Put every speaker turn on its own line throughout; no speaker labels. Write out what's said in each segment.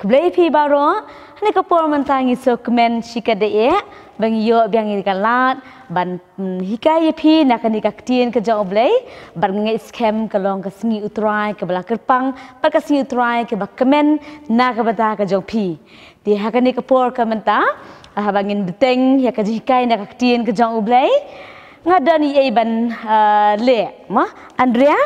keblai pi baro hani kapor mentangi so kemen shikade e bang yo biang ini kalat ban hikai pi nak ni kaktien ke jauh blai ban ngai scam kalong ke singi utrai ke bala kerpang par ke singi utrai ke bak kemen nak bata ke jauh pi di hakani kapor ke menta bangin beteng ya ke hikai nak kaktien ke jauh blai ngadani e ban le ma Andrea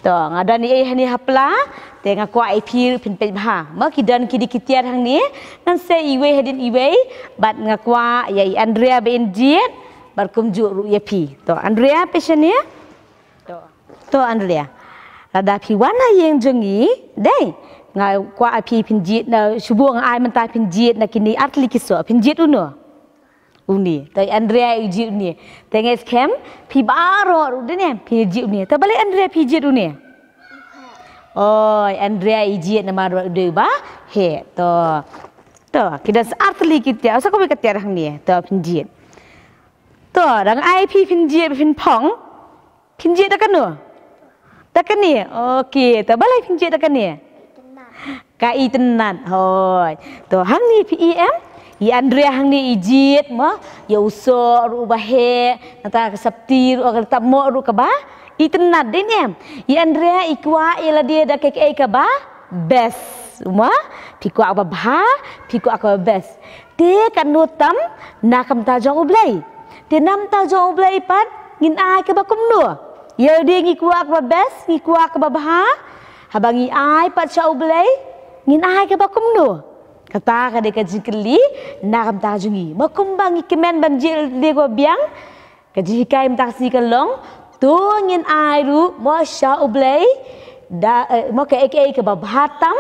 to ngadani e hani hapla tengah kuat IP pinpej bah, mak kidan kidi kitiar hang ni, nan se iwe hedin iwe, bat ngakwa ya Andrea benjit, berkumjuk ya pi. To Andrea passion ni, to Andrea, rada pi wana yang jengi, deh, ngakwa IP pinjit na subuh ngai mentai pinjit na kini atli kiso pinjit uno, uni. To Andrea ujit uni, tengah scam pi baru, deh ni pinjit uni. To balik Andrea pinjit uni. Oh, Andrea ijit nama dua ba, he, to, kita seartli kita, asal kau berkata orang ni, to pinjit, to, orang IP pinjit pinpong, pinjit tak ni, okey, to balai pinjit tak ni, kai tenan, hoi, to, hang ni PEM, Andrea hang ni ijit, mah, ya usor, rubah he, nanti kesabti, atau mo rukabah. Itenat deh ni, Andrea ikwa ialah dia dah kek ba best, semua piku apa bah, piku apa best. Dia kan nutam nak kamtajong ublay, dia nam tajong ublay pat ngin ai ke bakum nu, ya dia ngikwa apa best, ngikwa apa bah, habangi ai pat cau ublay ngin ai ke bakum nu. Kata kade kajikeli nak kamtajongi, makumbangi kemen banjil dia gua biang, kajikai mtaksi kelong. Tu ngin airu mo sha ublay da mo ke ke babatam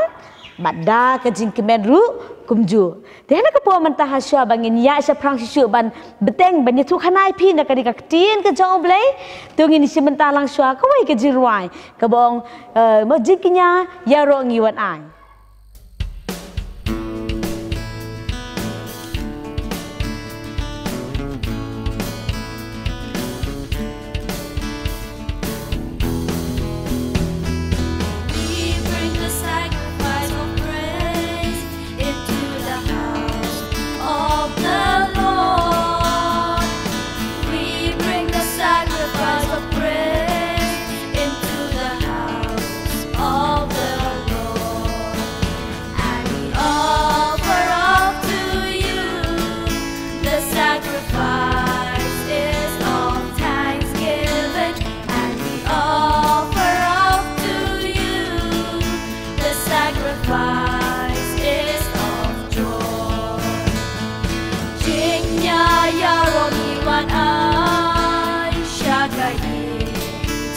badda ke jingkemen ru kumju dehna ke po mentah sha bangin ya sha prang shu ban beteng ban tu khanai pi na kadi ka tin ke jong ublay tu ngin si mentah lang sha ka wai ke jirwai ke bong mo jingkinya ya ro ngiwan ai.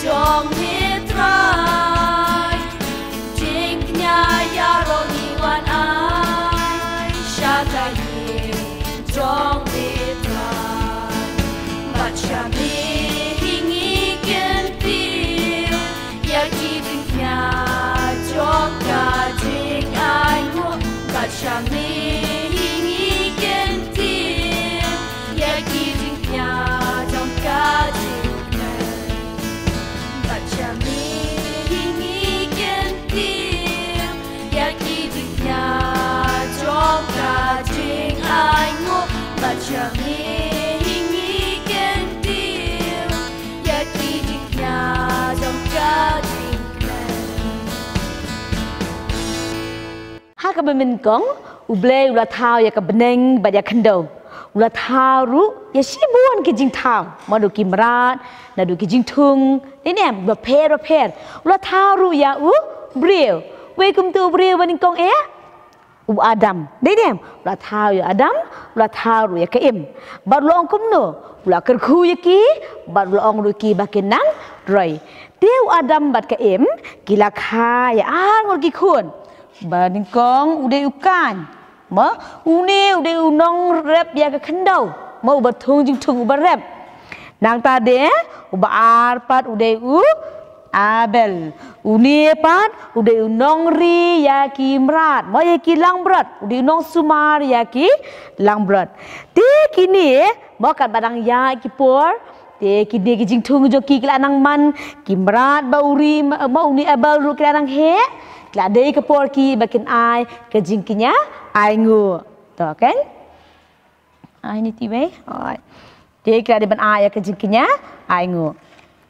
Jong hitrai, jingnya ya rongi wan ai, syagayi jong hitrai, baca mi hingi kentil, ya kibingnya jong kajing ai mu, baca mi hingi kentil, ya kibingnya jong kajing. Baca mingi kentil, ya kidiknya jom kajing.
Hak kebemenkong, ublay ulah tahu ya kebeneng banyak kendau, ulah tahu ya sibuan kejing tahu, madu kimrat, nadu kejing tung, ini repair, ulah tahu ya bril, welcome to bril benkong Adam, dia ulah tahu ya Adam, ulah tahu ya keim, baru long kumno, ulah kerku ya ki, baru long ruki bakinan, roy. Dia Adam bat keim, gila kaya angor kikun, bandingkong udah ukan, ma, udah unong rep ya ke kendau, mau bertung jing tung ubar rep, nang tade, ubar arpat udah Abel, uni pat, udah unong ri yaki merat, mau yaki lang berat, udah unong sumar yaki lang berat. Ti kini, mau kat badang yaki por, ti kini kijing tung joki kila nang man, kimrat bauri mau uni Abel ru kila nang he, Keladai ke porki bakin ai ke jingkinya ai ngu. Tu kan? Ai ni tiwe. Oi. Dia keladai ban ai ke jingkinya ai ngu.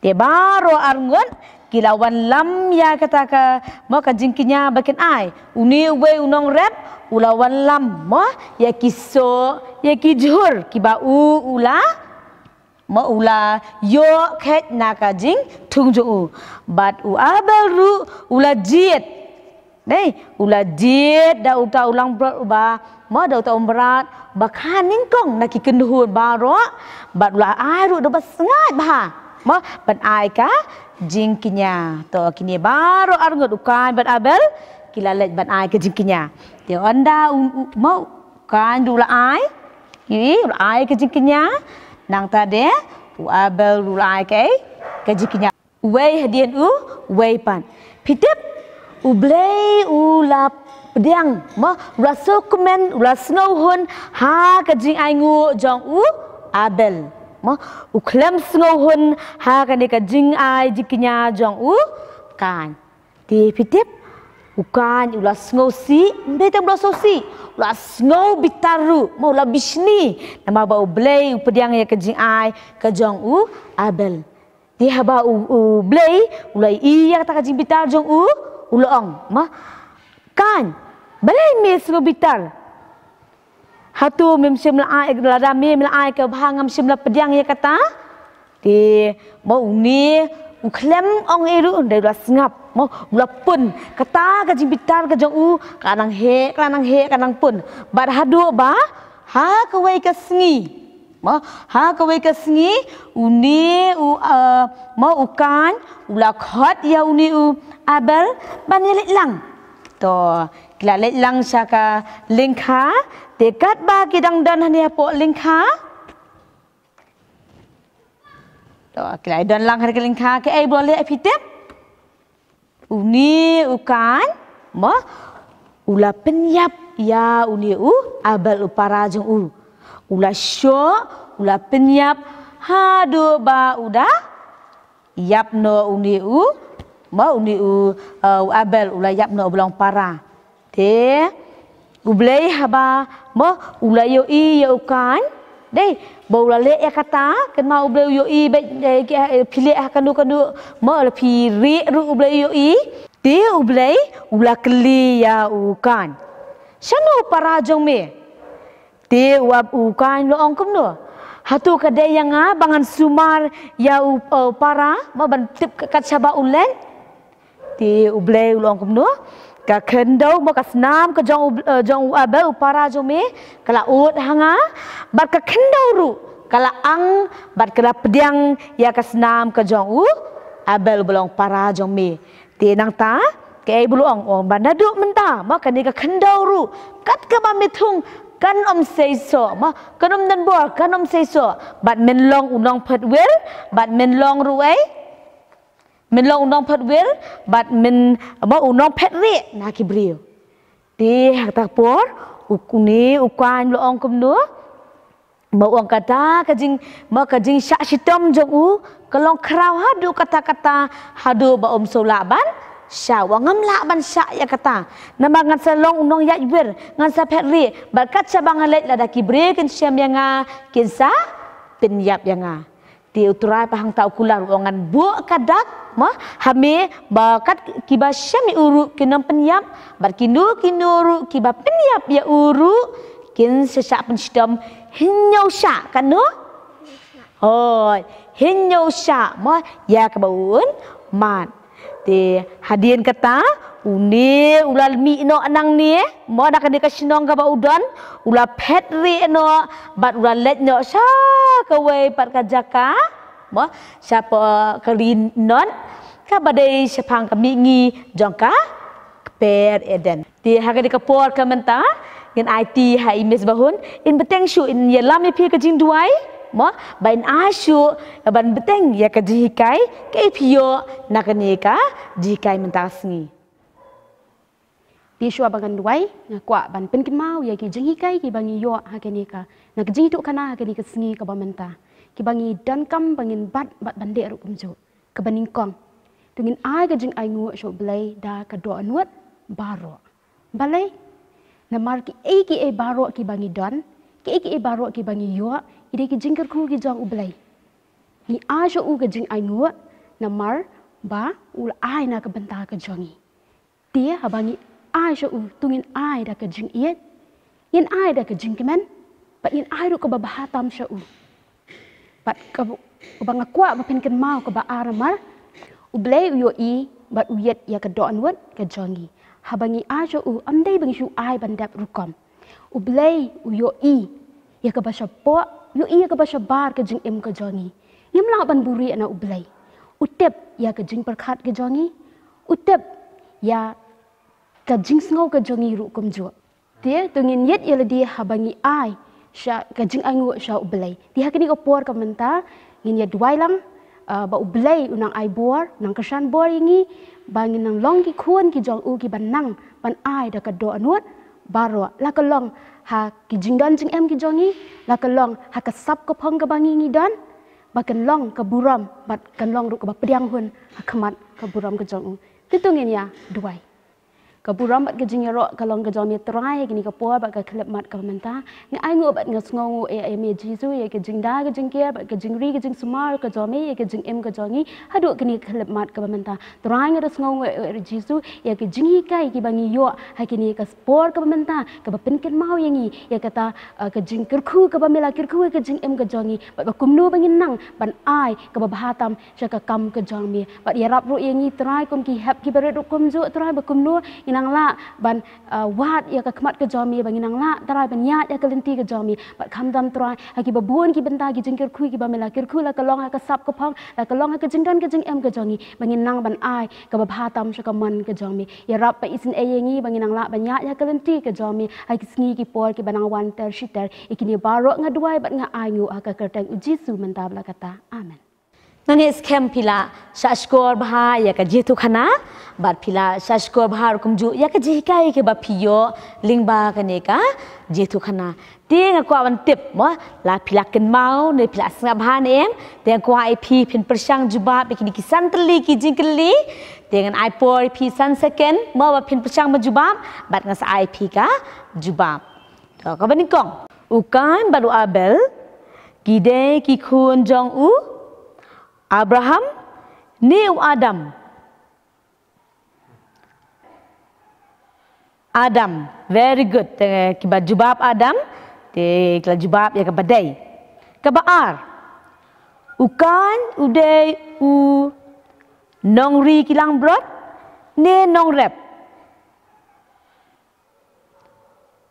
Dia baru arngut kilawan lam ya kata ke mo ke jingkinya bakin ai. Uni we unong rap ulawan lam mo ya kiso ya kijur kibau ula mo ula yo khet naka jing tungju bat u abel ru ula jiet dei ula jiet da uta ulang berat ba mo da uta berat bakaning kong naki kenduhur baro bat ula ai ru da basengat bah mo ban ai ka jingkinya to kini baru arngut ukan bat abel kilalet ban ai ke jingkinya dia anda mau kan dula ai ini ula ai ke jingkinya nang tade u abel ula ai ke jingkinya wei hadian wei pan pitip u blei ula pedang mo ula sokumen ula snowhun ha ke jing ai ngu jong abel mo u klem snowhun ha kan ka jing ai jikinya jong kan di pitip ukan ula snow si beta ula sosi ula snow bitaru mo ula bisni nama ba u blei u pediang ya ka jing ai ka jong abel di haba u blei ula i ya ta ka jing bitar jong uloong ma kan blei me snow bitar hatu mem sim la ai la mem la ai ke bhangam sim la pediang ya kata di mo uni u klem ong eru ndai la sngap mo la pun kata ka jimbitar ka jong kanang he kanang pun bar hadu ba ha ka wei ka sngi mo ha ka wei ka sngi uni mo ukan ula khot ya uni abel ban let lang to kila let lang saka lingkha dekat ba kidang dan hanya po lingkha to kila dan lang hari lingkha ke ai boleh pitep uni ukan mo ula penyap ya uni abel upara jong ula syo ula penyap hadu ba uda yap no uni mo uni abel ula yap no belong para te ublei haba mo ula yo i yo kan dei bo ula le ya kata kan mau ublei yo i be pilih kandu mo la pi ri ru ublei yo i te ublei ula kli ya ukan sano para jong me te uab ukan lo ong kum no hatu kadai yang bangan sumar ya para mo ban tip kat saba ulen te ublei lo ong kum no ka kendau mo kasnam ka jong abel para jome kala ut hanga bat ka kendau ru kala ang bat kala pediang ya kasnam ka jong abel belong para jome te nang ta ke buluong ong bandadu menta mo kan ka kendau ru kat ka ba mithung kan om seiso mo kanom nan bor kanom seiso bat men long unong phat wel bat men long ru ai mình long nong phat wel bat mình ba unong phat re na ki brio ti hak tak por ukuni ukan lo ong kum no mo ong kata ka jing syak sitom jong kalong krau hadu kata-kata hadu ba om solaban sya wangam la ban syak ya kata nama ngan salong unong ya wer ngan sa phat re bat kat sabang let la da ki bre kin syam yanga kin sa pin yap yanga ti uturai pahang tau kular ongan buak kadak ma hame bakat kiba syami uru kinam penyap bar kinuru kiba penyap ya uru kin sesak pensdom hinyau syak kan no hoi hinyau syak ma ya kebaun mat ti hadien kata uni ulal mi no anang ni mo nak ni kasinong ka ba udon ula pet ri no bat ula let no sha ka we pat ka jaka mo siapa kelin non ka badai sepang ka mingi jongka per eden ti ha ka di ka por ka menta ngin IT ha imes bahun in beteng shu in yelam pi ka jing duai mo bain ashu ban beteng ya ka jikai ke pio nakani ka jikai menta sngi
Pisua bangan duai ngakwa ban penkin mau ya ki jengi kai ki bangi yo ha ke nika nak ji tu kana ha ke nika sngi ka bamenta ki bangi dan kam bangin bat bande ru kumjo ke baning kong tungin ai ka jing ai ngu sho blai da ka do anwat baro. Balai namar ki e baro ki bangi don, ki e baro ki bangi yo, ide ki jingker ku ki jong ublai. Ni ajo u ke jing aingu namar ba ul ai na ke benta ke jongi. Dia habangi ajo u tungin ai da ke jing iet. Yin ai da ke jing kemen, bat yin ai ru ke babahatam sha u. Bat ke bang akwa ba pen ken mau ke ba aramar ublai u yo I bat u yet ya ke don wat ke jongi. Habangi ajo u amdai bang shu ai bandap rukom. Ublai u yo I ya ke basha po yo I ya ke basha bar ke jing em ke jongi. Yam lang ban buri ana ublai. Utep ya ke jing perkat ke jongi. Utep ya ke jing sngo ke jongi ru kum jo. Dia tungin yet ya le dia habangi ai sha ke jing angu sha ublai. Dia kini ko por ke menta ngin ya duai lang ba ublai unang ai bor nang kesan bor ingi bangin nang long ki khun ki jong u ki ban nang ban ai da ka do anuat baro la ka long ha ki jing dan jing em ki jongi la ka long ha ka sap ko phong ka bangi ngi dan ba kan long ka buram bat kan long ru ka ba pediang hun ha khamat ka buram ka jong u titungin ya duai ka buram bat ka jing ro ka long ka jong mi trai ki ni ka por bat ka khlep mat ka menta ni ai ngo bat ngas ngo e me jisu ye ka jing da ka jing kia bat ka jing ri ka jing sumar ka jong mi ye ka jing em ka jongi hadu ki ni khlep mat ka menta trai ngo ras ngo e jisu ye ka jing hi kai ki bangi yo ha ki ni ka por ka menta ka ba pen ken mau yengi ye kata ka jing kirkhu ka ba mela kirkhu ka jing em ka jongi bat ba kumnu bangin nang ban ai ka ba bahatam sha ka kam ka jong mi bat ya rap ru yengi trai kum ki hap ki bare ru kum jo trai ba kumnu nang la ban wat ya ka khmat ka jomi bang nang la tarai ban ya ya ka lenti ka jomi bat kham dam trai ha ki babun ki benta ki jingkir khui ki ba mela kir khu la ka long ha ka sap ka phong la ka long ha ka jingdan ka jing em ka jongi bang nang ban ai ka ba bhatam sha ka man ka jomi ya rap pa isin e yengi bang nang la ban ya ka lenti ka jomi ha ki sngi ki por ki banang wan ter shiter ikini baro nga duai bat nga ai ngu ka kertang jisu mentab la kata amen.
Nani scam pila shashkor bha ya ka jitu khana bat pila shashkor bha kumju ya ka jikai ke ba piyo lingba ka ne ka jitu khana tiang ko ban tip mo la pila ken mau ne pila snga bha ne tiang ko ai pi pin persang juba be ki kisan teli ki jingkeli tiang ai por pi san second mo ba pin persang ma juba bat ngas ai pi ka juba to ka ban kong ukan baru abel gide ki khun jong u Abraham ni Adam. Adam, very good. Kiba jubab Adam, te kila jubab ya kabadai. Kabaar. Ukan uday u nongri kilang brot ne nong rep.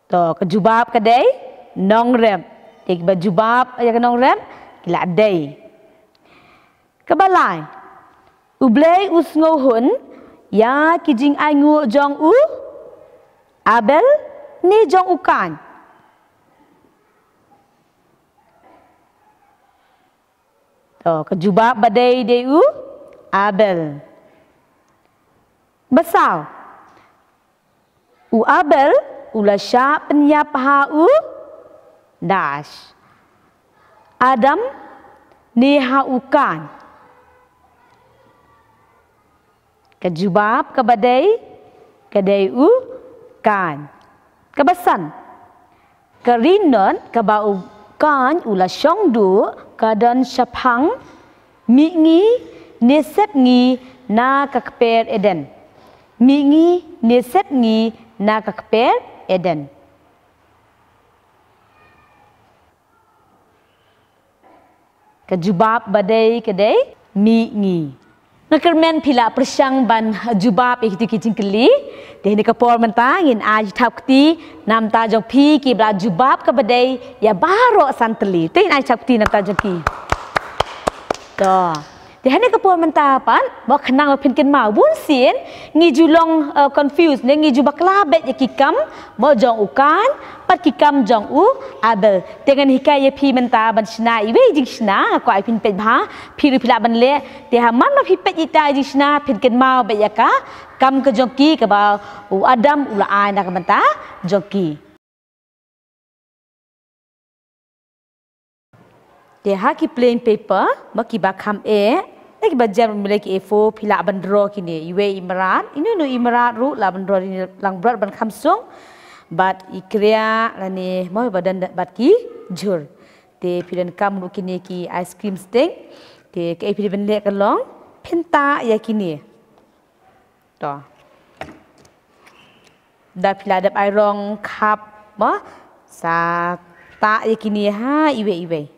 To kejubab kadai nong rep. Te kiba jubab ya nong rep kila adai. Kabalai, ublay usngohun, ya kijing ay ngu jong u, Abel ni jong ukan. To kejubab badai de u, Abel. Basal, u Abel ula sya penyap ha u, dash. Adam ni ha ukan. Kejubab kabadai kadai u kan kabasan karinon kabau kan ula syongdu kadan syapang mingi nesep ngi na kakper eden mingi nesep ngi na kakper eden kejubab badai kadai mingi Nakermen pila persang ban jubab itu kijing keli. Deh ni kapor mentangin aj tapti nam tajok pi ki bla jubab ke badai ya baro santeli. Tin aj tapti nam tajok ki. To. Deh ni kapor mentapan bo kenang pinkin mau bun sien ngi julong confused ne ngi jubak labet ya kikam mo jong ukan pat kikam jong u abel dengan hikaya pi menta ban sna iwe jing sna ko ai pin pet bha pi ri pila ban le te ha man ma pi pet ita jing sna pinkin mau be ya ka kam ke joki ke ba u adam ula ai na ka menta joki te ha ki plain paper ma ki ba kham e lagi bajam memiliki efo pila bandro kini iwe Imarat ini no Imarat ru la bandro ini lang berat ban kamsung bat ikria lani mau badan bat ki jur te pilan kam lu kini ki ice cream stick te ke pili bende kalong pinta ya kini to da pila dap airong kap ma sa ta ya kini ha iwe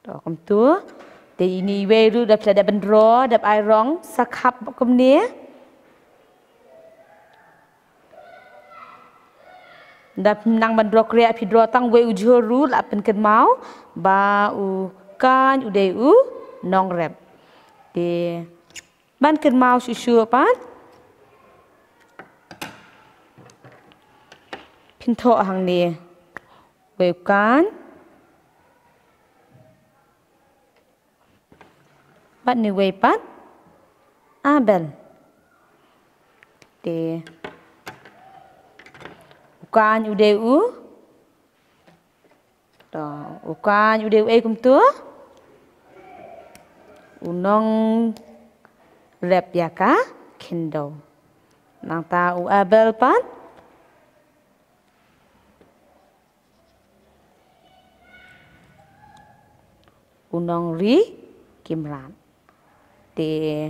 Kom tu, te ini weru dap ada bendro, dap airong sakap kom ni. Dap nang bendro krea pidro tang we ujuru la pen ken mau ba u kan udai u nong rep. Te ban ken mau susu pan. Pinto hang ni. We kan Pat ni way pat abel te ukan ude u to ukan ude u kum tu unong rep ya ka kendo nang ta u abel pat unong ri kimran te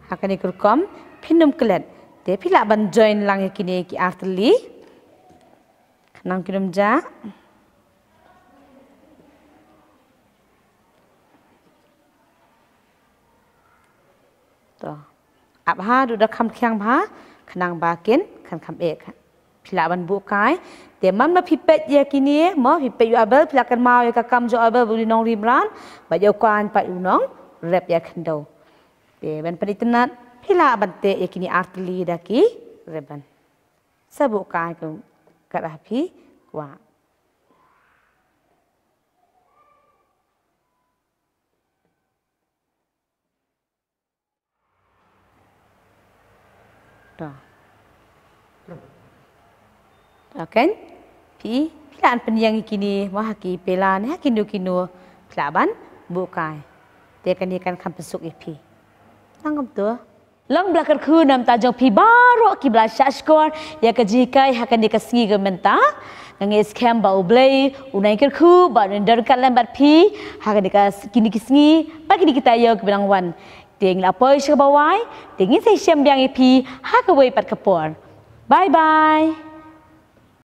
akan ikurkom pinum kelet te pila ban join lang kini ki artli nang kinum ja to abha du da kham khyang bha khnang bakin khan kham ek pila ban bu kai te mam na pipet ya kini mo pipet yu abel pila kan mau ya kakam jo abel buli nong rimran ba yo kwan pa unong rep ya khendo te ban panitenat pila ban te ya kini artli daki reban sabu kai ko karapi wa to Oke, pilaan penyang kini wahaki pelan ya kinu pelaban bukai. Tekan ikan kampusuk ipi. Tanggap tu. Lang belakar ku nam tajong pi baru ki belasah skor ya kejikai akan dikasih ke menta. Nangis scam bau blay unai kerku baru ndar kalam bat pi akan dikas kini kisni bagi kita yo ke bilang wan. Ting lapoi ke bawai, tingin saya siam biang ipi hak ke wei pat kepor. Bye bye.